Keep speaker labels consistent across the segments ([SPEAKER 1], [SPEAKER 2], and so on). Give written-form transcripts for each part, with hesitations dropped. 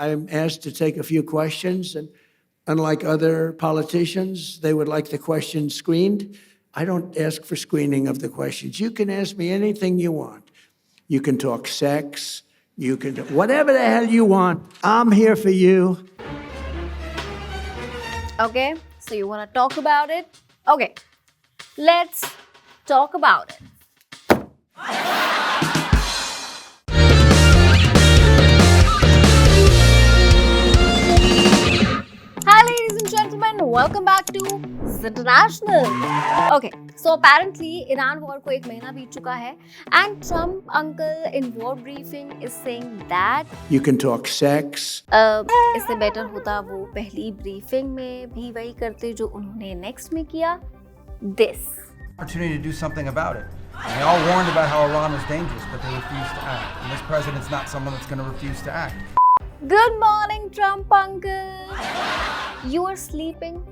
[SPEAKER 1] I'm asked to take a few questions, and unlike other politicians, they would like the questions screened. I don't ask for screening of the questions. You can ask me anything you want. You can talk sex, you can do whatever the hell you want. I'm here for you.
[SPEAKER 2] Okay, so you want to talk about it? Okay, let's talk about it. Hi ladies and gentlemen, welcome back to International. Okay, so apparently Iran war को 1 महीना बीत चुका है and Trump uncle in war briefing is saying that
[SPEAKER 1] You can talk sex.
[SPEAKER 2] इससे better होता वो पहली briefing में भी वही करते जो उन्होंने नेक्स्ट में किया. This.
[SPEAKER 3] Opportunity to do something about it. They all warned about how Iran was dangerous, but they refused to act. And this president's not someone that's going to refuse to act.
[SPEAKER 2] Good morning, Trump uncle. You are sleeping.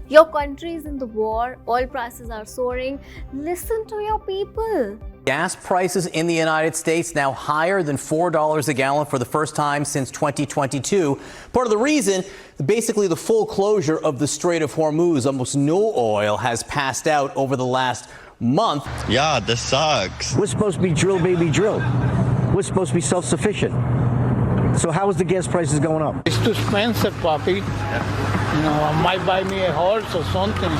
[SPEAKER 2] Your country is in the war. Oil prices are soaring. Listen to your people.
[SPEAKER 4] Gas prices in the United States now higher than $4 a gallon for the first time since 2022. Part of the reason, basically the full closure of the Strait of Hormuz. Almost no oil has passed out over the last month.
[SPEAKER 5] Yeah, this sucks.
[SPEAKER 6] We're supposed to be drill, baby, drill. We're supposed to be self-sufficient. So how is the gas prices going up?
[SPEAKER 7] It's too expensive, Papi. You know, I might buy me a horse or something.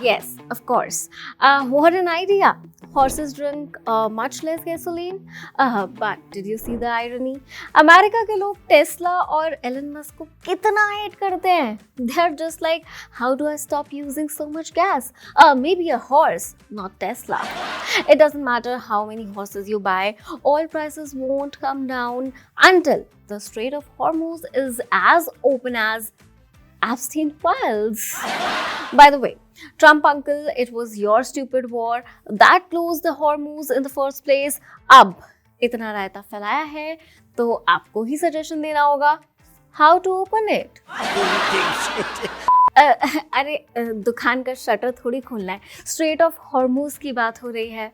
[SPEAKER 2] Yes, of course. What an idea. Horses drink much less gasoline. But did you see the irony? America के लोग Tesla और Elon Musk को कितना hate करते हैं. They're just like, how do I stop using so much gas? Maybe a horse, not Tesla. It doesn't matter how many horses you buy. Oil prices won't come down until the Strait of Hormuz is as open as Epstein files. By the way, Trump uncle, it was your stupid war that closed the Hormuz in the first place. अब इतना रायता फैलाया है तो आपको ही suggestion देना होगा how to open it. अरे दुकान का शटर थोड़ी खोलना है. Strait of Hormuz की बात हो रही है.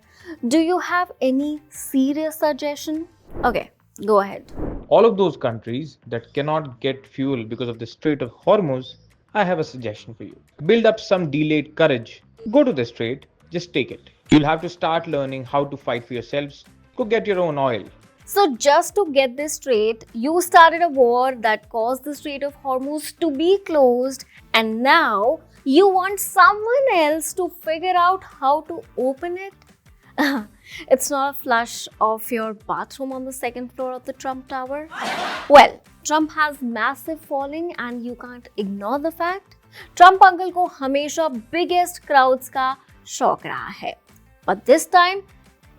[SPEAKER 2] Do you have any serious suggestion? Okay, go ahead.
[SPEAKER 8] All of those countries that cannot get fuel because of the Strait of Hormuz, I have a suggestion for you. Build up some delayed courage. Go to the strait, just take it. You'll have to start learning how to fight for yourselves. Go get your own oil.
[SPEAKER 2] So just to get this straight, you started a war that caused the Strait of Hormuz to be closed, and now you want someone else to figure out how to open it? It's not a flush of your bathroom on the second floor of the Trump Tower. Well, Trump has massive following and you can't ignore the fact. Trump uncle को हमेशा biggest crowds का शौक रहा है. But this time,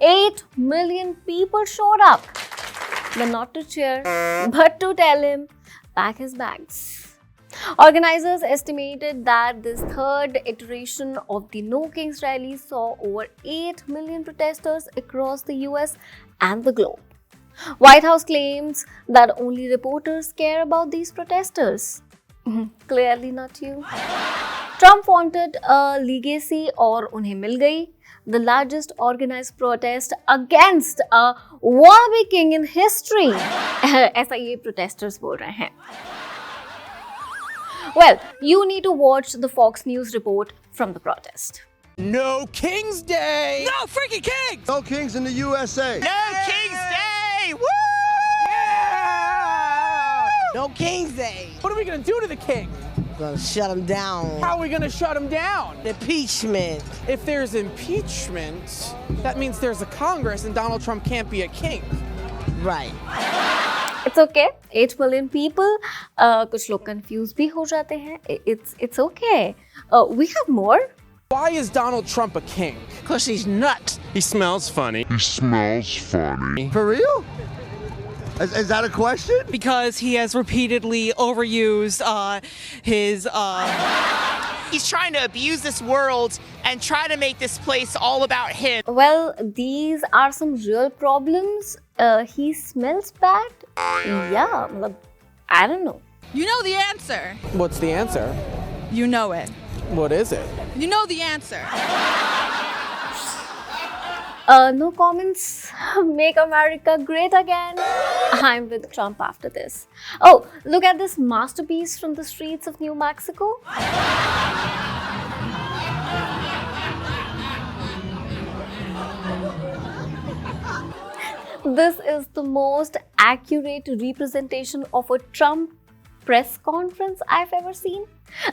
[SPEAKER 2] 8 million people showed up. But not to cheer, but to tell him, pack his bags. Organizers estimated that this third iteration of the No Kings rally saw over 8 million protesters across the US and the globe. White House claims that only reporters care about these protesters. Clearly not you. Trump wanted a legacy और उन्हें मिल गई. The largest organized protest against a wannabe king in history. ऐसा ये protesters बोल रहे हैं. Well, you need to watch the Fox News report from the protest.
[SPEAKER 9] No King's Day!
[SPEAKER 10] No freaking kings!
[SPEAKER 5] No kings in the USA.
[SPEAKER 10] No King's Day! Woo!
[SPEAKER 9] Yeah!
[SPEAKER 10] No King's Day!
[SPEAKER 9] What are we gonna do to the king?
[SPEAKER 10] We're gonna shut him down.
[SPEAKER 9] How are we gonna shut him down?
[SPEAKER 10] Impeachment.
[SPEAKER 9] If there's impeachment, that means there's a Congress and Donald Trump can't be a king.
[SPEAKER 10] Right.
[SPEAKER 2] It's okay. 8 million people. कुछ लोग confused भी हो जाते हैं. It's okay. We have more.
[SPEAKER 9] Why is Donald Trump a king?
[SPEAKER 10] Because he's nuts.
[SPEAKER 5] He smells funny.
[SPEAKER 10] For real?
[SPEAKER 5] Is that a question?
[SPEAKER 11] Because he has repeatedly overused his.
[SPEAKER 10] He's trying to abuse this world and try to make this place all about him.
[SPEAKER 2] Well, these are some real problems. He smells bad. Yeah, I don't know.
[SPEAKER 11] You know the answer.
[SPEAKER 9] What's the answer?
[SPEAKER 11] You know it.
[SPEAKER 9] What is it?
[SPEAKER 11] You know the answer.
[SPEAKER 2] No comments. Make America great again. I'm with Trump after this. Oh, look at this masterpiece from the streets of New Mexico. This is the most accurate representation of a Trump press conference I've ever seen.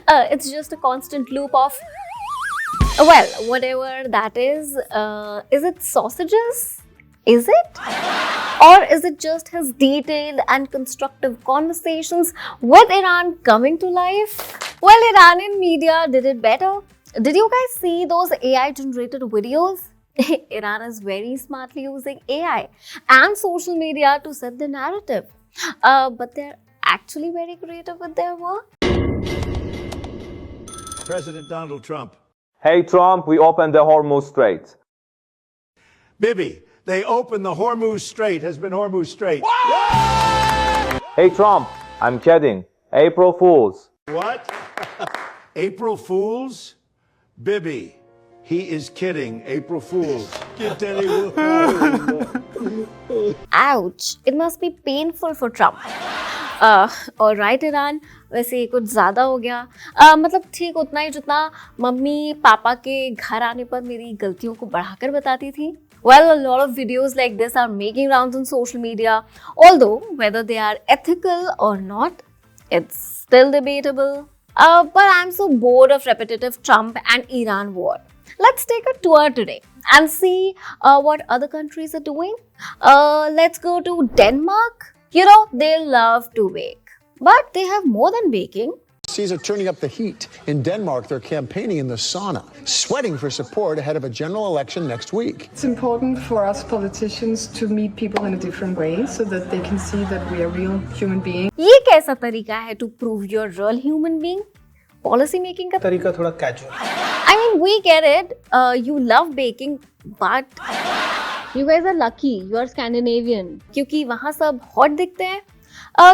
[SPEAKER 2] It's just a constant loop of, well, whatever that is it sausages? Is it? Or is it just his detailed and constructive conversations with Iran coming to life? Well, Iranian media did it better. Did you guys see those AI generated videos? Iran is very smartly using AI and social media to set the narrative. But they're actually very creative with their work.
[SPEAKER 12] President Donald Trump.
[SPEAKER 13] Hey Trump, we opened the Hormuz Strait.
[SPEAKER 12] Bibi, they opened the Hormuz Strait. Has been Hormuz Strait.
[SPEAKER 13] Hey Trump, I'm kidding. April Fools.
[SPEAKER 12] What? April Fools? Bibi, he is kidding. April Fools.
[SPEAKER 2] Ouch! It must be painful for Trump. Alright Iran, वैसे कुछ ज़्यादा हो गया. मतलब ठीक उतना ही जितना mummy papa के घर आने पर मेरी गलतियों को बढ़ाकर बताती थी. Well, a lot of videos like this are making rounds on social media. Although, whether they are ethical or not, it's still debatable. But I'm so bored of repetitive Trump and Iran war. Let's take a tour today and see what other countries are doing. Let's go to Denmark. You know, they love to bake, but they have more than baking.
[SPEAKER 14] Are turning up the heat. In Denmark, they're campaigning in the sauna, sweating for support ahead of a general election next week.
[SPEAKER 15] It's important for us politicians to meet people in a different way so that they can see that we are real human beings.
[SPEAKER 2] ये कैसा तरीका है to prove you're a real human being? Policy making का
[SPEAKER 3] तरीका थोड़ा casual.
[SPEAKER 2] I mean, we get it. You love baking, but you guys are lucky. You are Scandinavian. क्योंकि वहाँ सब hot दिखते हैं.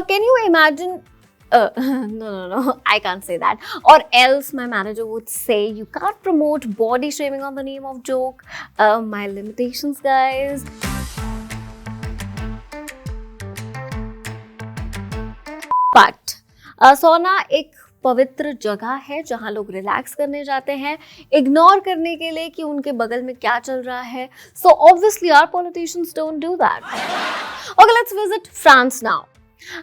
[SPEAKER 2] Can you imagine? No, I can't say that. Or else my manager would say, you can't promote body shaming on the name of joke. My limitations, guys. But sauna एक पवित्र जगह है जहां लोग रिलैक्स करने जाते हैं, इग्नोर करने के लिए कि उनके बगल में क्या चल रहा है. So obviously our politicians don't do that. Okay, let's visit France now.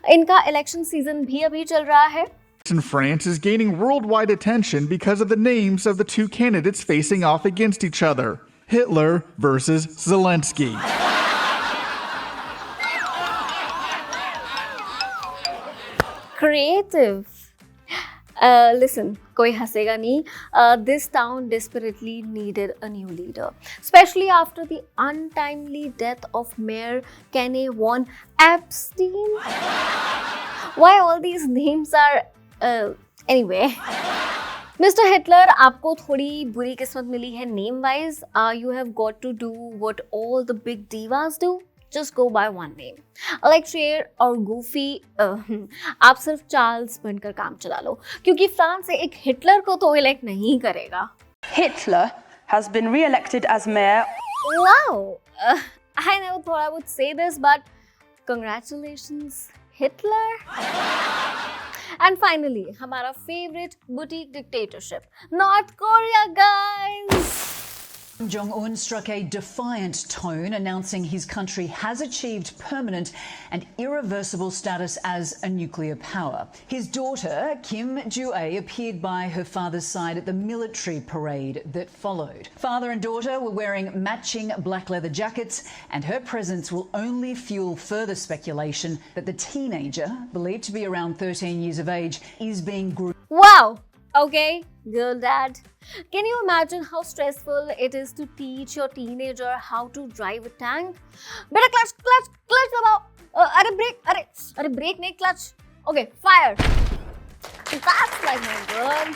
[SPEAKER 2] इनका इलेक्शन सीजन भी अभी चल रहा है.
[SPEAKER 16] In France is gaining worldwide attention because of the names of the two candidates facing off against each other. Hitler versus Zelensky.
[SPEAKER 2] Creative. Listen, कोई हंसेगा नहीं. This town desperately needed a new leader, especially after the untimely death of Mayor Kenny von Epstein. Why all these names are anyway. Mr. Hitler, आपको थोड़ी बुरी किस्मत मिली है name wise. You have got to do what all the big divas do. Just go by one name. Like Cher और Goofy, आप सिर्फ Charles बनकर काम चला लो, क्योंकि फ्रांस से एक हिटलर को तो इलेक्ट नहीं करेगा.
[SPEAKER 17] Hitler has been re-elected as mayor.
[SPEAKER 2] Wow! I never thought I would say this, but congratulations, Hitler. And finally, हमारा favorite boutique dictatorship, North Korea, guys.
[SPEAKER 18] Kim Jong-un struck a defiant tone, announcing his country has achieved permanent and irreversible status as a nuclear power. His daughter, Kim Ju-ae, appeared by her father's side at the military parade that followed. Father and daughter were wearing matching black leather jackets, and her presence will only fuel further speculation that the teenager, believed to be around 13 years of age, is being groomed.
[SPEAKER 2] Wow! Okay, girl dad. Can you imagine how stressful it is to teach your teenager how to drive a tank? Beta clutch दबाओ. अरे brake नहीं, clutch. Okay, fire. That's like my girl.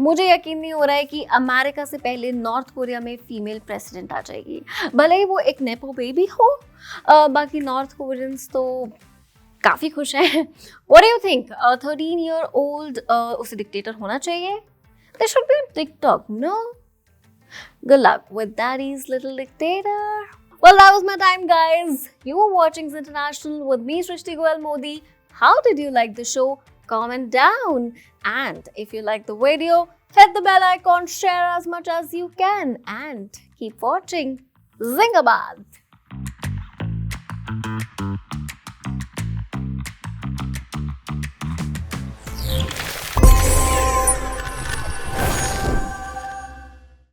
[SPEAKER 2] मुझे यकीन नहीं हो रहा है कि अमेरिका से पहले नॉर्थ कोरिया में फीमेल प्रेसिडेंट आ जाएगी, भले ही वो एक नेपो बेबी हो. बाकी नॉर्थ कोरियंस तो काफी खुश है. What do you think? 13-year-old उसे डिक्टेटर होना चाहिए? They should be on TikTok, no? Good luck with Daddy's little dictator. Well, that was my time, guys. You were watching Zee International with me, Srishti Goel Modi. How did you like the show? Comment down. And if you like the video, hit the bell icon, share as much as you can, and keep watching. Zingabad!